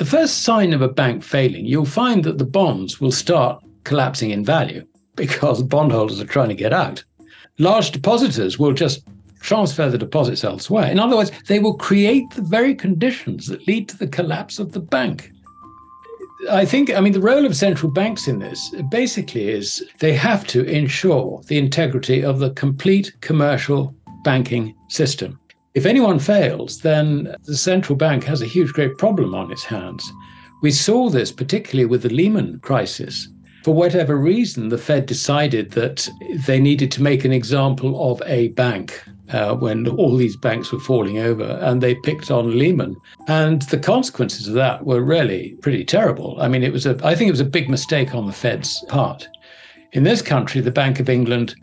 first sign of a bank failing, you'll find that the bonds will start collapsing in value because bondholders are trying to get out. Large depositors will just transfer the deposits elsewhere. In other words, they will create the very conditions that lead to the collapse of the bank. The role of central banks in this basically is they have to ensure the integrity of the complete commercial banking system. If anyone fails, then the central bank has a huge, great problem on its hands. We saw this particularly with the Lehman crisis. For whatever reason, the Fed decided that they needed to make an example of a bank when all these banks were falling over, and they picked on Lehman. And the consequences of that were really pretty terrible. I think it was a big mistake on the Fed's part. In this country, the Bank of England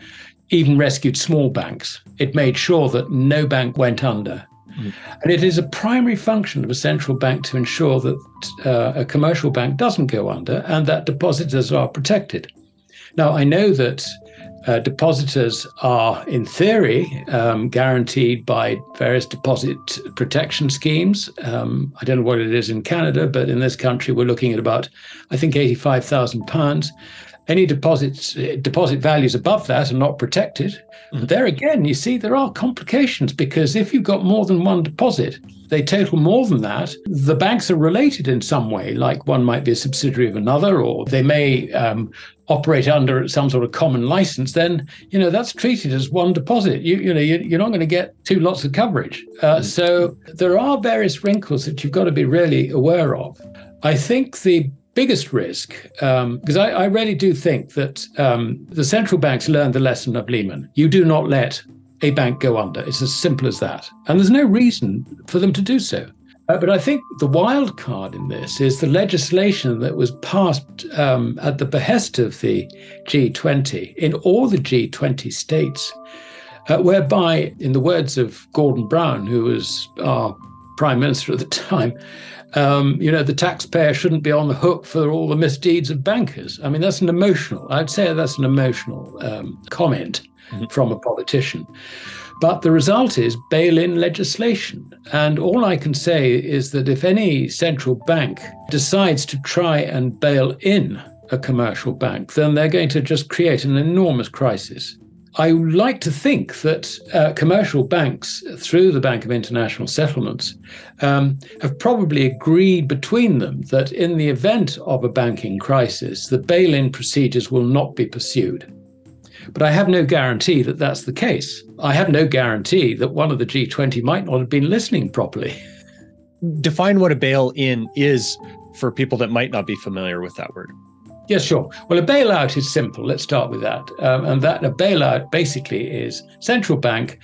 even rescued small banks. It made sure that no bank went under. And it is a primary function of a central bank to ensure that a commercial bank doesn't go under and that depositors are protected. Now, I know that depositors are, in theory, guaranteed by various deposit protection schemes. I don't know what it is in Canada, but in this country, we're looking at about, I think, £85,000. Any deposit values above that are not protected. But there again, you see, there are complications because if you've got more than one deposit, they total more than that. The banks are related in some way, like one might be a subsidiary of another, or they may operate under some sort of common license. Then, that's treated as one deposit. You're not going to get two lots of coverage. So there are various wrinkles that you've got to be really aware of. I think the biggest risk, because I really do think that the central banks learned the lesson of Lehman. You do not let a bank go under. It's as simple as that. And there's no reason for them to do so. But I think the wild card in this is the legislation that was passed at the behest of the G20 in all the G20 states, whereby, in the words of Gordon Brown, who was our prime minister at the time, the taxpayer shouldn't be on the hook for all the misdeeds of bankers. I'd say that's an emotional comment from a politician. But the result is bail-in legislation. And all I can say is that if any central bank decides to try and bail in a commercial bank, then they're going to just create an enormous crisis. I like to think that commercial banks, through the Bank of International Settlements, have probably agreed between them that in the event of a banking crisis, the bail-in procedures will not be pursued. But I have no guarantee that that's the case. I have no guarantee that one of the G20 might not have been listening properly. Define what a bail-in is for people that might not be familiar with that word. Yes, sure. Well, a bailout is simple. Let's start with that. And a bailout basically is central bank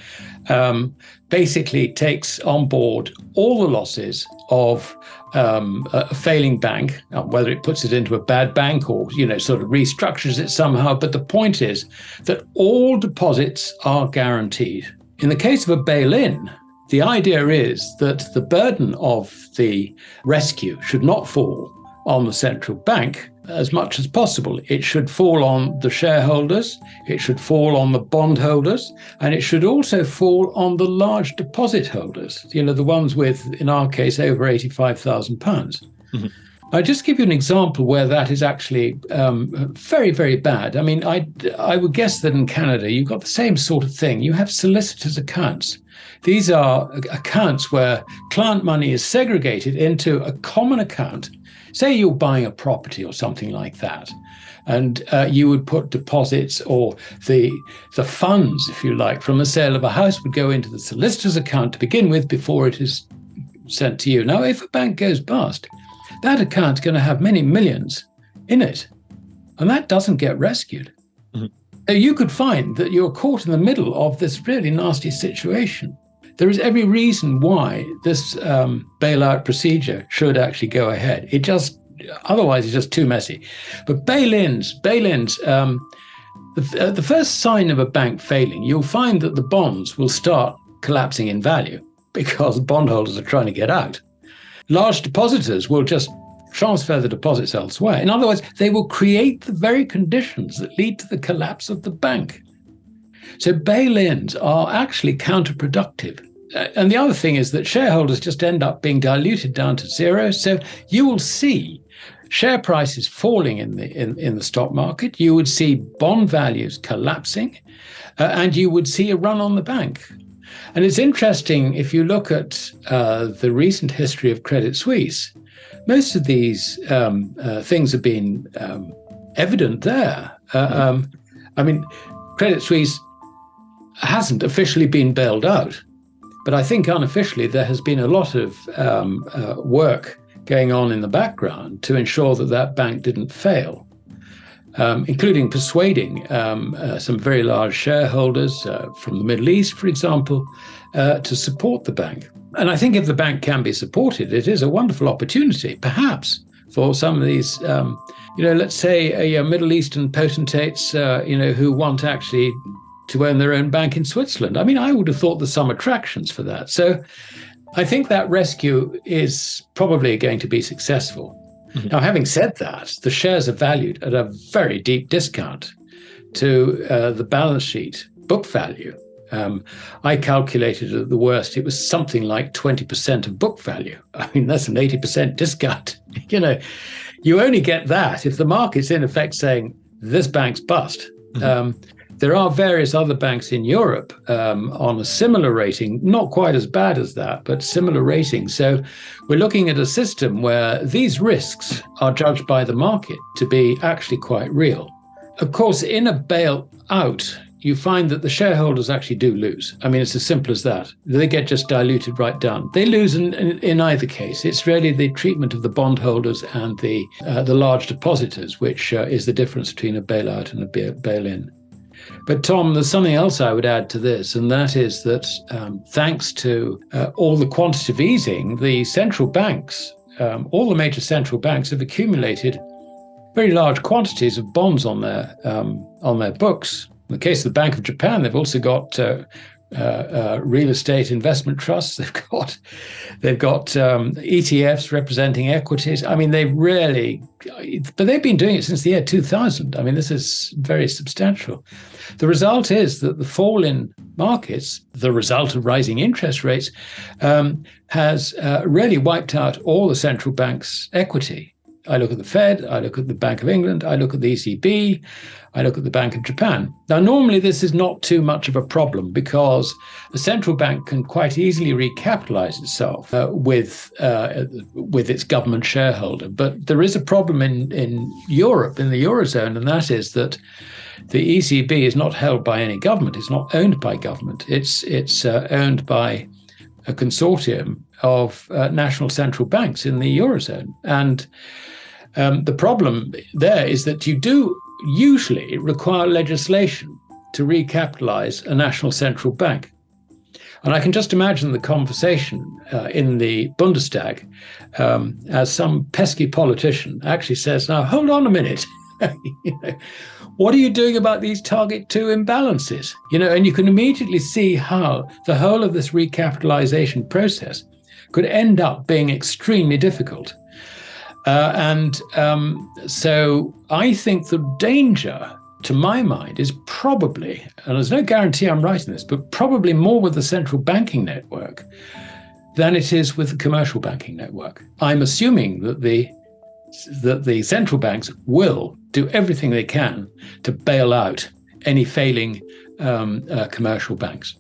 basically takes on board all the losses of a failing bank, whether it puts it into a bad bank or, sort of restructures it somehow. But the point is that all deposits are guaranteed. In the case of a bail-in, the idea is that the burden of the rescue should not fall on the central bank as much as possible. It should fall on the shareholders, it should fall on the bondholders, and it should also fall on the large deposit holders, the ones with, in our case, over £85,000. Mm-hmm. I'll just give you an example where that is actually very, very bad. I would guess that in Canada, you've got the same sort of thing. You have solicitors' accounts. These are accounts where client money is segregated into a common account. Say you're buying a property or something like that, and you would put deposits or the funds, if you like, from the sale of a house would go into the solicitor's account to begin with before it is sent to you. Now, if a bank goes bust, that account's going to have many millions in it, and that doesn't get rescued. Mm-hmm. So you could find that you're caught in the middle of this really nasty situation. There is every reason why this bailout procedure should actually go ahead. Otherwise it's just too messy. But bail-ins, the first sign of a bank failing, you'll find that the bonds will start collapsing in value because bondholders are trying to get out. Large depositors will just transfer the deposits elsewhere. In other words, they will create the very conditions that lead to the collapse of the bank. So bail-ins are actually counterproductive. And the other thing is that shareholders just end up being diluted down to zero. So you will see share prices falling in the stock market. You would see bond values collapsing, and you would see a run on the bank. And it's interesting, if you look at the recent history of Credit Suisse, most of these things have been evident there. I mean, Credit Suisse hasn't officially been bailed out, but I think unofficially there has been a lot of work going on in the background to ensure that that bank didn't fail, including persuading some very large shareholders from the Middle East, for example, to support the bank. And I think if the bank can be supported, it is a wonderful opportunity, perhaps, for some of these, let's say Middle Eastern potentates, who want actually to own their own bank in Switzerland. I mean, I would have thought there's some attractions for that. So I think that rescue is probably going to be successful. Mm-hmm. Now, having said that, the shares are valued at a very deep discount to the balance sheet book value. I calculated at the worst, it was something like 20% of book value. I mean, that's an 80% discount. You only get that if the market's in effect saying this bank's bust. Mm-hmm. There are various other banks in Europe on a similar rating, not quite as bad as that, but similar rating. So we're looking at a system where these risks are judged by the market to be actually quite real. Of course, in a bailout, you find that the shareholders actually do lose. I mean, it's as simple as that. They get just diluted right down. They lose in either case. It's really the treatment of the bondholders and the large depositors, which is the difference between a bailout and a bail-in. But Tom, there's something else I would add to this, and that is that thanks to all the quantitative easing, the central banks, all the major central banks have accumulated very large quantities of bonds on their books. In the case of the Bank of Japan, they've also got real estate investment trusts. They've got ETFs representing equities. I mean, but they've been doing it since the year 2000. I mean, this is very substantial. The result is that the fall in markets, the result of rising interest rates, has really wiped out all the central banks' equity. I look at the Fed, I look at the Bank of England, I look at the ECB, I look at the Bank of Japan. Now, normally this is not too much of a problem because a central bank can quite easily recapitalize itself with its government shareholder. But there is a problem in Europe, in the Eurozone, and that is that the ECB is not held by any government. It's not owned by government. It's owned by a consortium of national central banks in the Eurozone. And the problem there is that you do usually require legislation to recapitalize a national central bank. And I can just imagine the conversation in the Bundestag as some pesky politician actually says, now, hold on a minute. What are you doing about these target 2 imbalances? And you can immediately see how the whole of this recapitalization process could end up being extremely difficult. So I think the danger, to my mind, is probably, and there's no guarantee I'm right in this, but probably more with the central banking network than it is with the commercial banking network. I'm assuming that the central banks will do everything they can to bail out any failing commercial banks.